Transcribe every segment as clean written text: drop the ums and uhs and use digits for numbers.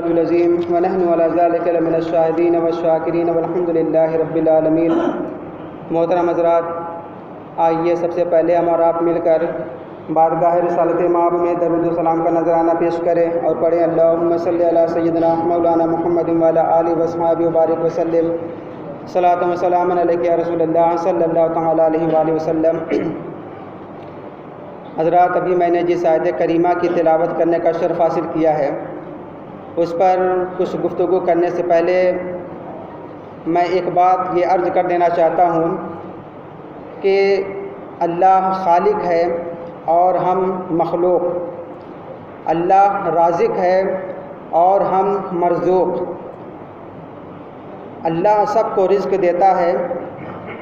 العظیم ونحن علی ذلک لمن الشاہدین والشاکرین والحمد للہ رب العالمین۔ محترم حضرات، آئیے سب سے پہلے ہم اور آپ مل کر بارگاہ رسالت مآب میں درود و سلام کا نذرانہ پیش کریں اور پڑھیں اللہم صلی علی سیدنا مولانا محمد وعلی آلہ وصحبہ وبارک وسلم۔ صلاۃ و سلام علیک یا رسول اللہ صلی اللہ تعالیٰ علیہ وآلہ وسلم۔ حضرات، ابھی میں نے جس آیت کریمہ کی تلاوت کرنے کا شرف حاصل کیا ہے، اس پر کچھ گفتگو کرنے سے پہلے میں ایک بات یہ عرض کر دینا چاہتا ہوں کہ اللہ خالق ہے اور ہم مخلوق، اللہ رازق ہے اور ہم مرزوق۔ اللہ سب کو رزق دیتا ہے،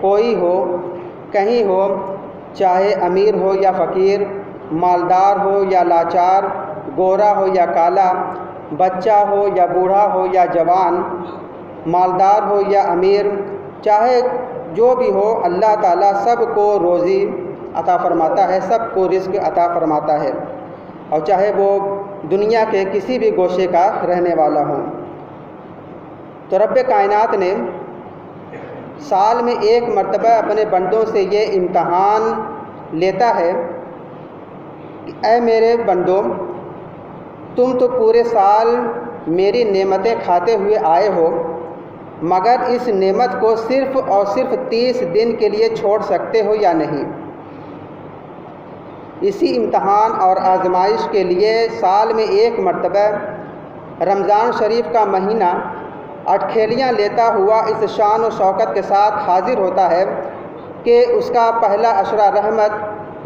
کوئی ہو کہیں ہو، چاہے امیر ہو یا فقیر، مالدار ہو یا لاچار، گورا ہو یا کالا، بچہ ہو یا بوڑھا ہو یا جوان، مالدار ہو یا امیر، چاہے جو بھی ہو، اللہ تعالیٰ سب کو روزی عطا فرماتا ہے، سب کو رزق عطا فرماتا ہے، اور چاہے وہ دنیا کے کسی بھی گوشے کا رہنے والا ہو۔ تو رب کائنات نے سال میں ایک مرتبہ اپنے بندوں سے یہ امتحان لیتا ہے کہ اے میرے بندو، تم تو پورے سال میری نعمتیں کھاتے ہوئے آئے ہو، مگر اس نعمت کو صرف اور صرف 30 دن کے لیے چھوڑ سکتے ہو یا نہیں؟ اسی امتحان اور آزمائش کے لیے سال میں ایک مرتبہ رمضان شریف کا مہینہ اٹکھیلیاں لیتا ہوا اس شان و شوکت کے ساتھ حاضر ہوتا ہے کہ اس کا پہلا عشرہ رحمت،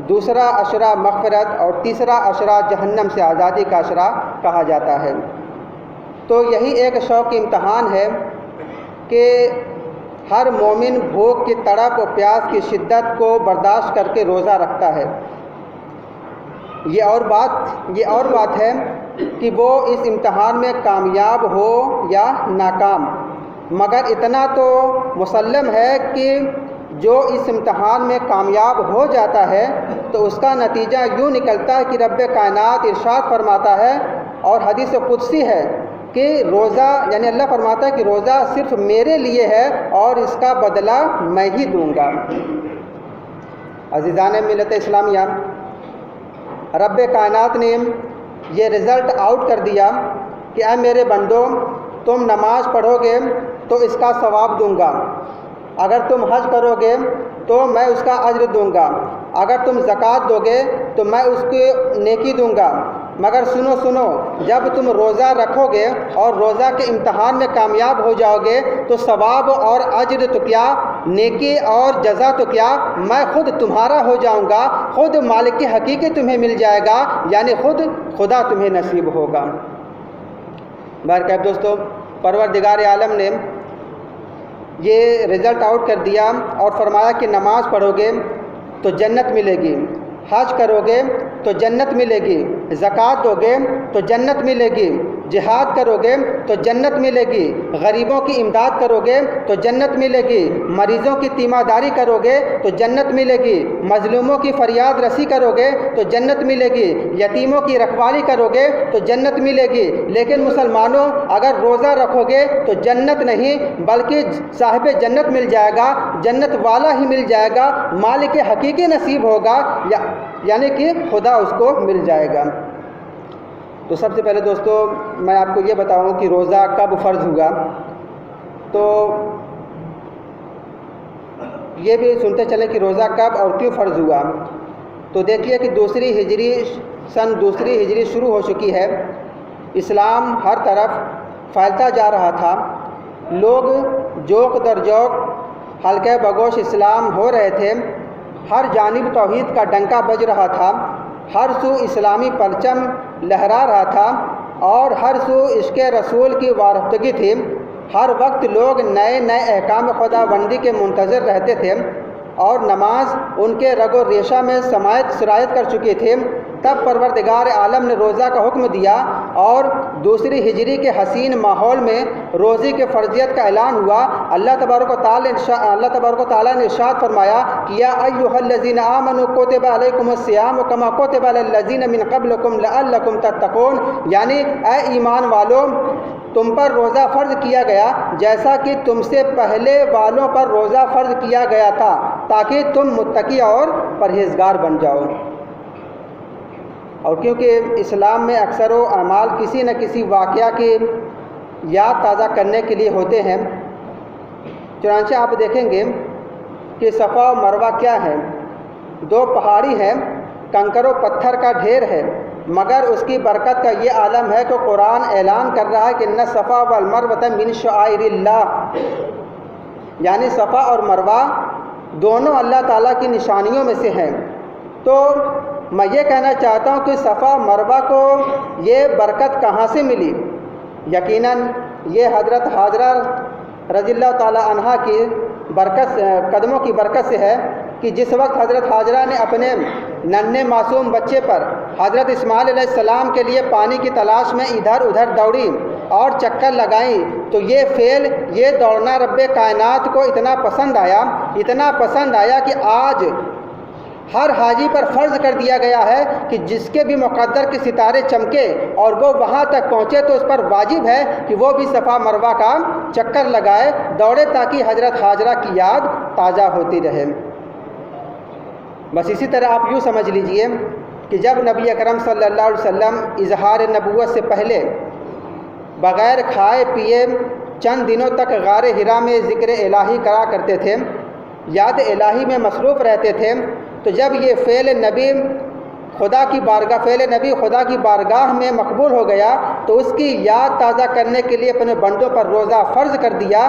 دوسرا عشرہ مغفرت اور تیسرا عشرہ جہنم سے آزادی کا عشرہ کہا جاتا ہے۔ تو یہی ایک شوق امتحان ہے کہ ہر مومن بھوک کی تڑپ و پیاس کی شدت کو برداشت کر کے روزہ رکھتا ہے۔ یہ اور بات ہے کہ وہ اس امتحان میں کامیاب ہو یا ناکام، مگر اتنا تو مسلم ہے کہ جو اس امتحان میں کامیاب ہو جاتا ہے تو اس کا نتیجہ یوں نکلتا ہے کہ رب کائنات ارشاد فرماتا ہے، اور حدیث قدسی ہے کہ روزہ، یعنی اللہ فرماتا ہے کہ روزہ صرف میرے لیے ہے اور اس کا بدلہ میں ہی دوں گا۔ عزیزان ملت اسلامیہ، رب کائنات نے یہ رزلٹ آؤٹ کر دیا کہ اے میرے بندو، تم نماز پڑھو گے تو اس کا ثواب دوں گا، اگر تم حج کرو گے تو میں اس کا اجر دوں گا، اگر تم زکوٰۃ دو گے تو میں اس کی نیکی دوں گا، مگر سنو، جب تم روزہ رکھو گے اور روزہ کے امتحان میں کامیاب ہو جاؤ گے تو ثواب اور اجر تو کیا، نیکی اور جزا تو کیا، میں خود تمہارا ہو جاؤں گا، خود مالک حقیقی تمہیں مل جائے گا، یعنی خود خدا تمہیں نصیب ہوگا۔ بہرکیف دوستو، پروردگار عالم نے یہ رزلٹ آؤٹ کر دیا اور فرمایا کہ نماز پڑھو گے تو جنت ملے گی، حج کرو گے تو جنت ملے گی، زکوٰۃ دو گے تو جنت ملے گی، جہاد کرو گے تو جنت ملے گی، غریبوں کی امداد کرو گے تو جنت ملے گی، مریضوں کی تیمارداری کرو گے تو جنت ملے گی، مظلوموں کی فریاد رسی کرو گے تو جنت ملے گی، یتیموں کی رکھوالی کرو گے تو جنت ملے گی۔ لیکن مسلمانوں، اگر روزہ رکھو گے تو جنت نہیں بلکہ صاحب جنت مل جائے گا، جنت والا ہی مل جائے گا، مالک حقیقی نصیب ہوگا، یعنی کہ خدا اس کو مل جائے گا۔ تو سب سے پہلے دوستو، میں آپ کو یہ بتاؤں کہ روزہ کب فرض ہوا، تو یہ بھی سنتے چلیں کہ روزہ کب اور کیوں فرض ہوا۔ تو دیکھیے کہ سن دوسری ہجری شروع ہو چکی ہے، اسلام ہر طرف پھیلتا جا رہا تھا، لوگ جوق در جوق حلقہ بگوش اسلام ہو رہے تھے، ہر جانب توحید کا ڈنکا بج رہا تھا، ہر سو اسلامی پرچم لہرا رہا تھا، اور ہر سو عشق رسول کی وارفتگی تھی۔ ہر وقت لوگ نئے احکام خدا بندی کے منتظر رہتے تھے، اور نماز ان کے رگ و ریشہ میں سرایت کر چکی تھی۔ تب پروردگار عالم نے روزہ کا حکم دیا اور دوسری ہجری کے حسین ماحول میں روزے کے فرضیت کا اعلان ہوا۔ اللہ تبارک و تعالیٰ نے ارشاد فرمایا کہ یا ایھا الذین آمنوا کتب علیکم الصیام کما کتب علی الذین من قبلکم لعلکم تتقون، یعنی اے ایمان والو تم پر روزہ فرض کیا گیا جیسا کہ تم سے پہلے والوں پر روزہ فرض کیا گیا تھا تاکہ تم متقی اور پرہیزگار بن جاؤ۔ اور کیونکہ اسلام میں اکثر و اعمال کسی نہ کسی واقعہ کی یاد تازہ کرنے کے لیے ہوتے ہیں، چنانچہ آپ دیکھیں گے کہ صفا و مروہ کیا ہے؟ دو پہاڑی ہیں، کنکر و پتھر کا ڈھیر ہے، مگر اس کی برکت کا یہ عالم ہے کہ قرآن اعلان کر رہا ہے کہ ان الصفا والمروہ من شعائر اللہ، یعنی صفا اور مروہ دونوں اللہ تعالیٰ کی نشانیوں میں سے ہیں۔ تو میں یہ کہنا چاہتا ہوں کہ صفا مروہ کو یہ برکت کہاں سے ملی؟ یقیناً یہ حضرت حاجرہ رضی اللہ تعالیٰ عنہا کی قدموں کی برکت سے ہے کہ جس وقت حضرت حاجرہ نے اپنے ننھے معصوم بچے پر حضرت اسماعیل علیہ السلام کے لیے پانی کی تلاش میں ادھر ادھر دوڑی اور چکر لگائیں تو یہ دوڑنا رب کائنات کو اتنا پسند آیا کہ آج ہر حاجی پر فرض کر دیا گیا ہے کہ جس کے بھی مقدر کے ستارے چمکے اور وہ وہاں تک پہنچے تو اس پر واجب ہے کہ وہ بھی صفا مروہ کا چکر لگائے، دوڑے، تاکہ حضرت حاجرہ کی یاد تازہ ہوتی رہے۔ بس اسی طرح آپ یوں سمجھ لیجئے کہ جب نبی اکرم صلی اللہ علیہ وسلم اظہار نبوت سے پہلے بغیر کھائے پیے چند دنوں تک غار حرا میں ذکر الہی کرا کرتے تھے، یاد الہی میں مصروف رہتے تھے، تو جب یہ فعل نبی خدا کی بارگاہ میں مقبول ہو گیا تو اس کی یاد تازہ کرنے کے لیے اپنے بندوں پر روزہ فرض کر دیا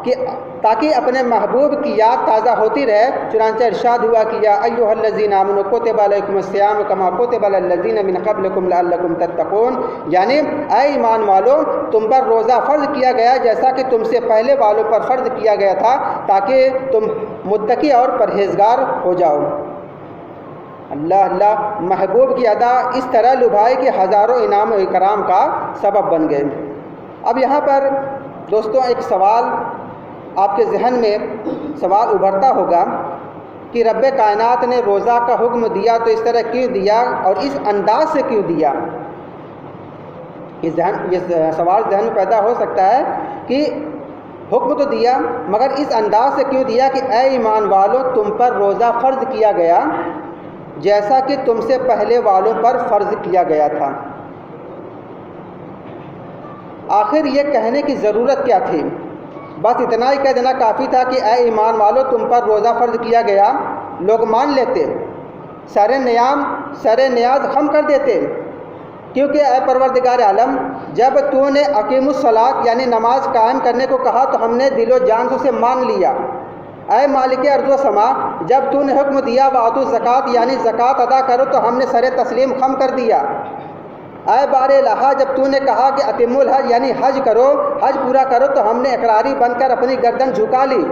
کہ تاکہ اپنے محبوب کی یاد تازہ ہوتی رہے۔ چنانچہ ارشاد ہوا کہ یا ایھا الذین آمنوا کتب علیکم الصیام کما کتب علی الذین من قبلکم لعلکم تتقون، یعنی اے ایمان والو تم پر روزہ فرض کیا گیا جیسا کہ تم سے پہلے والوں پر فرض کیا گیا تھا تاکہ تم متقی اور پرہیزگار ہو جاؤ۔ اللہ محبوب کی ادا اس طرح لبھائی کہ ہزاروں انعام و اکرام کا سبب بن گئے۔ اب یہاں پر دوستوں ایک سوال آپ کے ذہن میں ابھرتا ہوگا کہ رب کائنات نے روزہ کا حکم دیا تو اس طرح کیوں دیا اور اس انداز سے کیوں دیا؟ یہ سوال ذہن میں پیدا ہو سکتا ہے کہ حکم تو دیا مگر اس انداز سے کیوں دیا کہ اے ایمان والو تم پر روزہ فرض کیا گیا جیسا کہ تم سے پہلے والوں پر فرض کیا گیا تھا۔ آخر یہ کہنے کی ضرورت کیا تھی؟ بس اتنا ہی کہہ دینا کافی تھا کہ اے ایمان والو تم پر روزہ فرض کیا گیا، لوگ مان لیتے، سر نیاز خم کر دیتے، کیونکہ اے پروردگار عالم جب تو نے اقیم الصلاۃ یعنی نماز قائم کرنے کو کہا تو ہم نے دل و جان سے اسے مان لیا۔ اے مالک ارض و سما جب تو نے حکم دیا وآتوا الزکوٰۃ یعنی زکوٰۃ ادا کرو تو ہم نے سر تسلیم خم کر دیا۔ اے بار الہ جب تو نے کہا کہ اتم الحج یعنی حج پورا کرو تو ہم نے اقراری بن کر اپنی گردن جھکا لی۔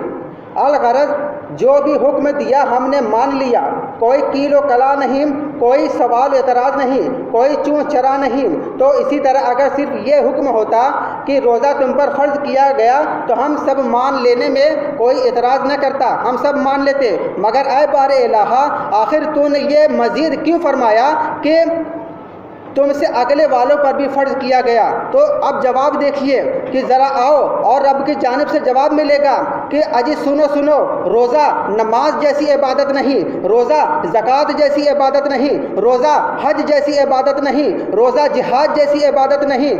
الغرض جو بھی حکم دیا ہم نے مان لیا، کوئی کیل و کلا نہیں، کوئی سوال اعتراض نہیں، کوئی چوں چرا نہیں۔ تو اسی طرح اگر صرف یہ حکم ہوتا کہ روزہ تم پر فرض کیا گیا تو ہم سب مان لینے میں کوئی اعتراض نہ کرتا، ہم سب مان لیتے، مگر اے بار الہ آخر تو نے یہ مزید کیوں فرمایا کہ تم سے اگلے والوں پر بھی فرض کیا گیا؟ تو اب جواب دیکھیے کہ ذرا آؤ اور رب کی جانب سے جواب ملے گا کہ اجی سنو، روزہ نماز جیسی عبادت نہیں، روزہ زکوٰۃ جیسی عبادت نہیں، روزہ حج جیسی عبادت نہیں، روزہ جہاد جیسی عبادت نہیں،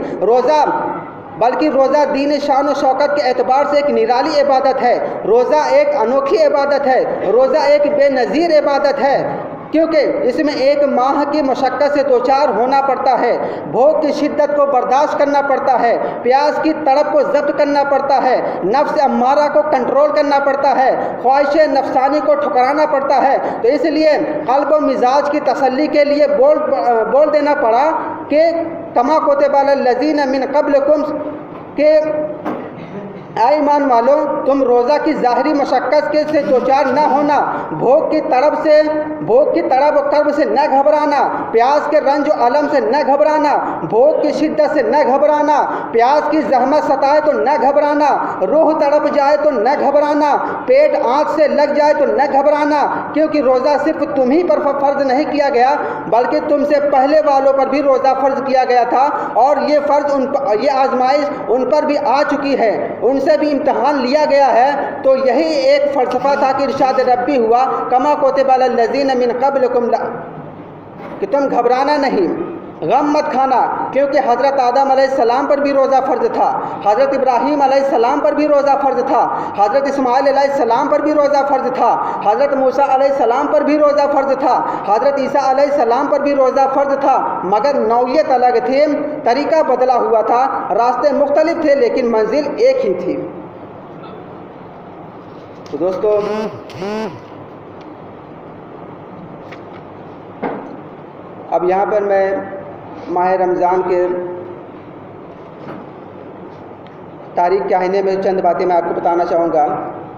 بلکہ روزہ دین شان و شوکت کے اعتبار سے ایک نرالی عبادت ہے، روزہ ایک انوکھی عبادت ہے، روزہ ایک بے نظیر عبادت ہے، کیونکہ اس میں ایک ماہ کی مشقت سے دوچار ہونا پڑتا ہے، بھوک کی شدت کو برداشت کرنا پڑتا ہے، پیاس کی تڑپ کو ضبط کرنا پڑتا ہے، نفس امارہ کو کنٹرول کرنا پڑتا ہے، خواہش نفسانی کو ٹھکرانا پڑتا ہے۔ تو اس لیے قلب و مزاج کی تسلی کے لیے بول دینا پڑا کہ کما کتب علی الذین من قبلکم کہ اے ایمان والو، تم روزہ کی ظاہری مشقت کے سے دوچار نہ ہونا، بھوک کی تڑپ و کرب سے نہ گھبرانا، پیاس کے رنج و الم سے نہ گھبرانا، بھوک کی شدت سے نہ گھبرانا، پیاس کی زحمت ستائے تو نہ گھبرانا، روح تڑپ جائے تو نہ گھبرانا، پیٹ آنکھ سے لگ جائے تو نہ گھبرانا، کیونکہ روزہ صرف تم ہی پر فرض نہیں کیا گیا بلکہ تم سے پہلے والوں پر بھی روزہ فرض کیا گیا تھا، اور یہ آزمائش ان پر بھی آ چکی ہے، ان سے بھی امتحان لیا گیا ہے۔ تو یہی ایک فلسفہ تھا کہ ارشاد ربی ہوا کما کتب علی الذین من قبلکم، کہ تم گھبرانا نہیں، غم مت کھانا، کیونکہ حضرت آدم علیہ السلام پر بھی روزہ فرض تھا، حضرت ابراہیم علیہ السلام پر بھی روزہ فرض تھا، حضرت اسماعیل علیہ السلام پر بھی روزہ فرض تھا، حضرت موسیٰ علیہ السلام پر بھی روزہ فرض تھا، حضرت عیسیٰ علیہ السلام پر بھی روزہ فرض تھا، مگر نوعیت الگ تھی، طریقہ بدلا ہوا تھا، راستے مختلف تھے لیکن منزل ایک ہی تھی۔ تو دوستو، اب یہاں پر میں ماہ رمضان کے تاریخ کے آئینے میں چند باتیں میں آپ کو بتانا چاہوں گا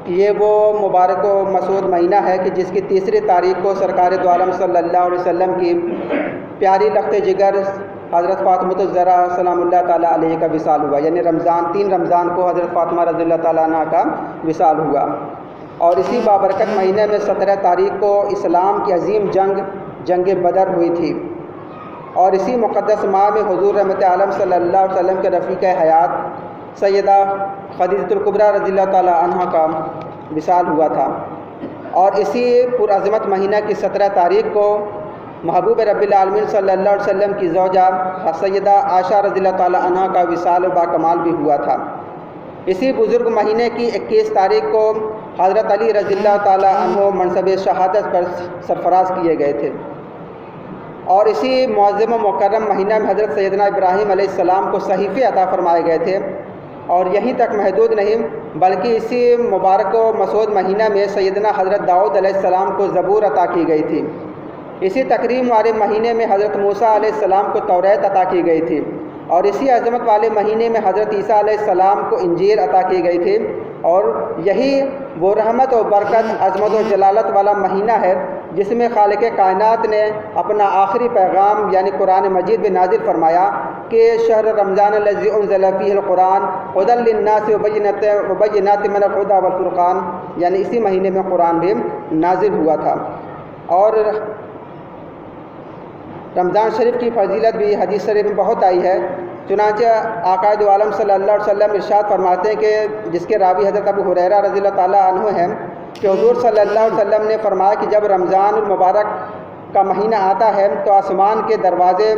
کہ یہ وہ مبارک و مسعود مہینہ ہے کہ جس کی 3 تاریخ کو سرکار دو عالم صلی اللہ علیہ وسلم کی پیاری لخت جگر حضرت فاطمہ الزہرا سلام اللہ تعالیٰ علیہ کا وصال ہوا، یعنی 3 رمضان کو حضرت فاطمہ رضی اللہ تعالیٰ عنہ کا وصال ہوا۔ اور اسی بابرکت مہینے میں 17 تاریخ کو اسلام کی عظیم جنگ بدر ہوئی تھی، اور اسی مقدس ماہ میں حضور رحمت عالم صلی اللہ علیہ وسلم کے رفیق حیات سیدہ خدیجہ الکبریٰ رضی اللہ تعالیٰ عنہ کا وصال ہوا تھا، اور اسی پرعظمت مہینہ کی 17 تاریخ کو محبوب رب العالمین صلی اللہ علیہ وسلم کی زوجہ سیدہ عائشہ رضی اللہ تعالیٰ عنہ کا وصال باکمال بھی ہوا تھا۔ اسی بزرگ مہینے کی 21 تاریخ کو حضرت علی رضی اللہ تعالیٰ عنہ منصب شہادت پر سرفراز کیے گئے تھے، اور اسی معظم و مکرم مہینہ میں حضرت سیدنا ابراہیم علیہ السلام کو صحیفے عطا فرمائے گئے تھے، اور یہیں تک محدود نہیں بلکہ اسی مبارک و مسعود مہینہ میں سیدنا حضرت داؤد علیہ السلام کو زبور عطا کی گئی تھی۔ اسی تکریم والے مہینے میں حضرت موسیٰ علیہ السلام کو توریت عطا کی گئی تھی، اور اسی عظمت والے مہینے میں حضرت عیسیٰ علیہ السلام کو انجیل عطا کی گئی تھی، اور یہی وہ رحمت و برکت، عظمت و جلالت والا مہینہ ہے جس میں خالق کائنات نے اپنا آخری پیغام یعنی قرآن مجید میں نازل فرمایا کہ شہر رمضان الذی انزل فیہ القرآن ھدی للناس وبینات من الھدی والفرقان، یعنی اسی مہینے میں قرآن بھی نازل ہوا تھا۔ اور رمضان شریف کی فضیلت بھی حدیث شریف میں بہت آئی ہے، چنانچہ آقا دو عالم صلی اللہ علیہ وسلم ارشاد فرماتے ہیں کہ جس کے راوی حضرت ابو ہریرہ رضی اللہ تعالیٰ عنہ ہیں کہ حضور صلی اللہ علیہ وسلم نے فرمایا کہ جب رمضان المبارک کا مہینہ آتا ہے تو آسمان کے دروازے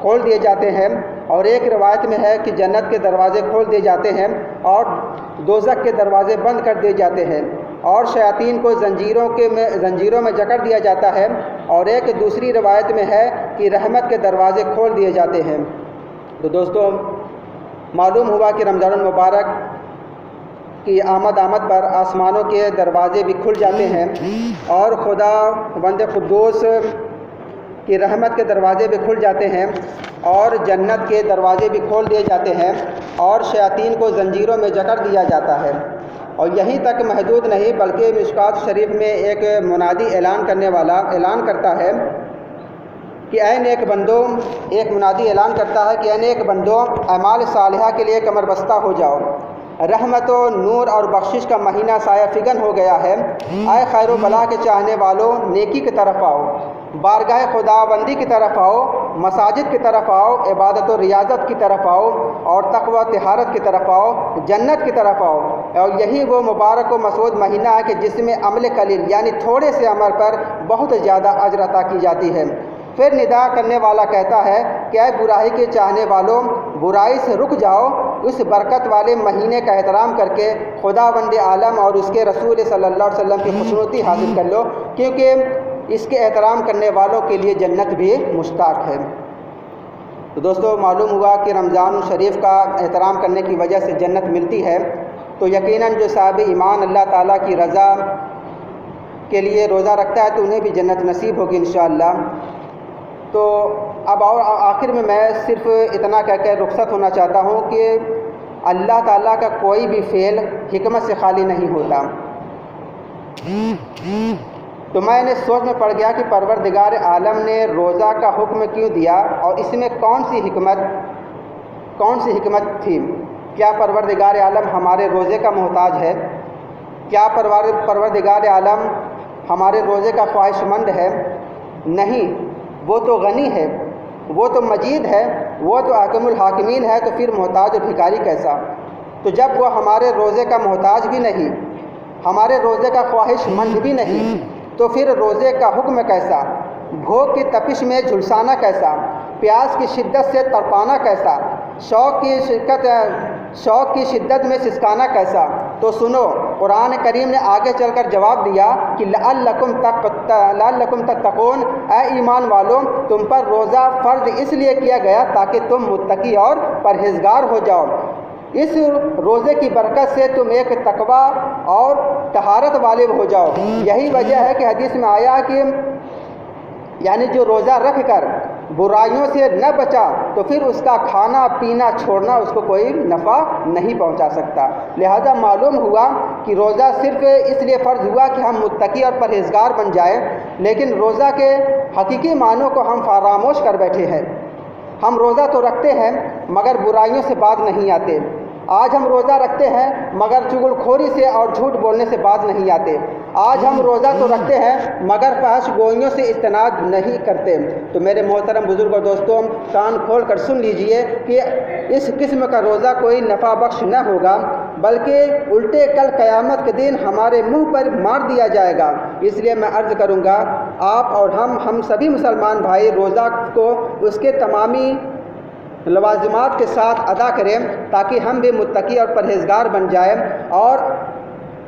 کھول دیے جاتے ہیں، اور ایک روایت میں ہے کہ جنت کے دروازے کھول دیے جاتے ہیں اور دوزخ کے دروازے بند کر دیے جاتے ہیں، اور شیاطین کو زنجیروں میں جکڑ دیا جاتا ہے، اور ایک دوسری روایت میں ہے کہ رحمت کے دروازے کھول دیے جاتے ہیں۔ تو دوستو، معلوم ہوا کہ رمضان المبارک کی آمد پر آسمانوں کے دروازے بھی کھل جاتے ہیں، اور خدا بند قدوس کی رحمت کے دروازے بھی کھل جاتے ہیں، اور جنت کے دروازے بھی کھول دیے جاتے ہیں، اور شیاطین کو زنجیروں میں جکڑ دیا جاتا ہے۔ اور یہیں تک محدود نہیں بلکہ مشکوٰۃ شریف میں ایک منادی اعلان کرتا ہے کہ اے نیک بندو، ایک منادی اعلان کرتا ہے کہ اے نیک بندو، اعمال صالحہ کے لیے کمر بستہ ہو جاؤ، رحمت و نور اور بخشش کا مہینہ سایہ فگن ہو گیا ہے، اے خیر و بلا کے چاہنے والوں، نیکی کی طرف آؤ، بارگاہ خداوندی کی طرف آؤ، مساجد کی طرف آؤ، عبادت و ریاضت کی طرف آؤ، اور تقوی طہارت کی طرف آؤ، جنت کی طرف آؤ۔ اور یہی وہ مبارک و مسعود مہینہ ہے کہ جس میں عمل قلیل یعنی تھوڑے سے عمل پر بہت زیادہ اجر عطا کی جاتی ہے۔ پھر ندا کرنے والا کہتا ہے کہ اے برائی کے چاہنے والوں، برائی سے رک جاؤ، اس برکت والے مہینے کا احترام کر کے خداوند عالم اور اس کے رسول صلی اللہ علیہ وسلم کی خوشنودی حاصل کر لو، کیونکہ اس کے احترام کرنے والوں کے لیے جنت بھی مشتاق ہے۔ تو دوستو، معلوم ہوا کہ رمضان شریف کا احترام کرنے کی وجہ سے جنت ملتی ہے، تو یقیناً جو صاحب ایمان اللہ تعالیٰ کی رضا کے لیے روزہ رکھتا ہے تو انہیں بھی جنت نصیب ہوگی انشاءاللہ۔ تو اب اور آخر میں صرف اتنا کہہ کے رخصت ہونا چاہتا ہوں کہ اللہ تعالیٰ کا کوئی بھی فعل حکمت سے خالی نہیں ہوتا۔ تو میں نے سوچ میں پڑ گیا کہ پروردگار عالم نے روزہ کا حکم کیوں دیا اور اس میں کون سی حکمت تھی؟ کیا پروردگار عالم ہمارے روزے کا محتاج ہے؟ کیا پروردگار عالم ہمارے روزے کا خواہش مند ہے؟ نہیں، وہ تو غنی ہے، وہ تو مجید ہے، وہ تو حاکم الحاکمین ہے، تو پھر محتاج اور بھکاری کیسا؟ تو جب وہ ہمارے روزے کا محتاج بھی نہیں، ہمارے روزے کا خواہش مند بھی نہیں، تو پھر روزے کا حکم کیسا؟ بھوک کی تپش میں جھلسانا کیسا؟ پیاس کی شدت سے تڑپانا کیسا؟ شوق کی شدت میں سسکانا کیسا؟ تو سنو، قرآن کریم نے آگے چل کر جواب دیا کہ لعلکم تتقون، اے ایمان والو، تم پر روزہ فرض اس لیے کیا گیا تاکہ تم متقی اور پرہیزگار ہو جاؤ۔ اس روزے کی برکت سے تم ایک تقوی اور طہارت والے ہو جاؤ۔ یہی وجہ ہے کہ حدیث میں آیا کہ یعنی جو روزہ رکھ کر برائیوں سے نہ بچا تو پھر اس کا کھانا پینا چھوڑنا اس کو کوئی نفع نہیں پہنچا سکتا۔ لہذا معلوم ہوا کہ روزہ صرف اس لیے فرض ہوا کہ ہم متقی اور پرہیزگار بن جائیں، لیکن روزہ کے حقیقی معنوں کو ہم فراموش کر بیٹھے ہیں۔ ہم روزہ تو رکھتے ہیں مگر برائیوں سے باز نہیں آتے۔ آج ہم روزہ رکھتے ہیں مگر چغل خوری سے اور جھوٹ بولنے سے باز نہیں آتے۔ آج ہم روزہ تو رکھتے ہیں مگر فحش گوئیوں سے اجتناب نہیں کرتے۔ تو میرے محترم بزرگ اور دوستوں، کان کھول کر سن لیجئے کہ اس قسم کا روزہ کوئی نفع بخش نہ ہوگا، بلکہ الٹے کل قیامت کے دن ہمارے منہ پر مار دیا جائے گا۔ اس لیے میں عرض کروں گا، آپ اور ہم سبھی مسلمان بھائی روزہ کو اس کے تمامی لوازمات کے ساتھ ادا کریں تاکہ ہم بھی متقی اور پرہیزگار بن جائیں۔ اور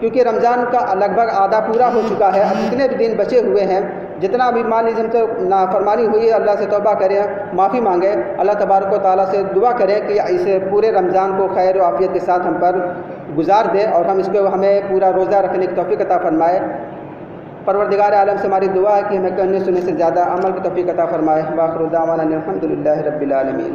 کیونکہ رمضان کا لگ بھگ آدھا پورا ہو چکا ہے، اب جتنے بھی دن بچے ہوئے ہیں، جتنا بھی مان لیجیے ہم سے نافرمانی ہوئی ہے، اللہ سے توبہ کریں، معافی مانگیں، اللہ تبارک و تعالیٰ سے دعا کریں کہ اسے پورے رمضان کو خیر و عافیت کے ساتھ ہم پر گزار دے اور ہمیں پورا روزہ رکھنے کی توفیق عطا فرمائے۔ پروردگار عالم سے ہماری دعا ہے کہ ہمیں کہنے سننے سے زیادہ عمل کی توفیق عطا فرمائے۔ وآخر دعوانا الحمد للہ رب العالمین۔